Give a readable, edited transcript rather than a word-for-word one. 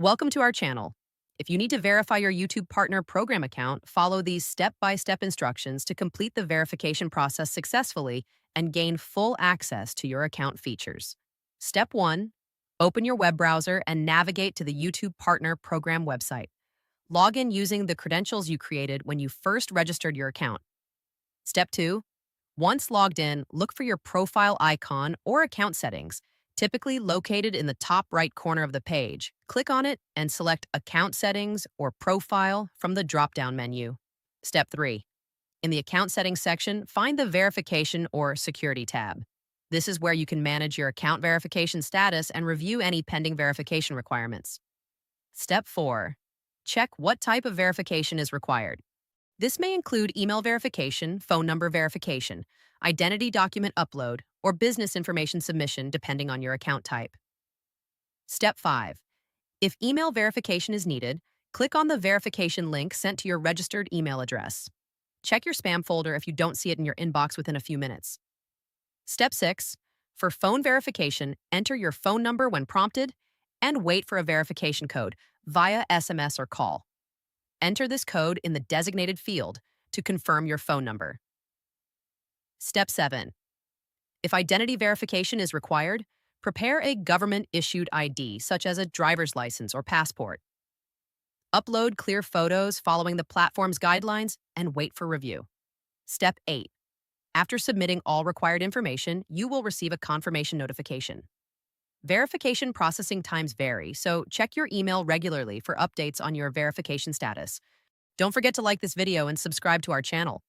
Welcome to our channel. If you need to verify your YouTube Partner Program account, follow these step-by-step instructions to complete the verification process successfully and gain full access to your account features. Step 1. Open your web browser and navigate to the YouTube Partner Program website. Log in using the credentials you created when you first registered your account. Step 2. Once logged in, look for your profile icon or account settings, typically located in the top right corner of the page. Click on it and select Account Settings or Profile from the drop-down menu. Step 3. In the Account Settings section, find the Verification or Security tab. This is where you can manage your account verification status and review any pending verification requirements. Step 4. Check what type of verification is required. This may include email verification, phone number verification, identity document upload, or business information submission depending on your account type. Step 5. If email verification is needed, click on the verification link sent to your registered email address. Check your spam folder if you don't see it in your inbox within a few minutes. Step 6. For phone verification, enter your phone number when prompted and wait for a verification code via SMS or call. Enter this code in the designated field to confirm your phone number. Step 7. If identity verification is required, prepare a government-issued ID, such as a driver's license or passport. Upload clear photos following the platform's guidelines and wait for review. Step 8. After submitting all required information, you will receive a confirmation notification. Verification processing times vary, so check your email regularly for updates on your verification status. Don't forget to like this video and subscribe to our channel.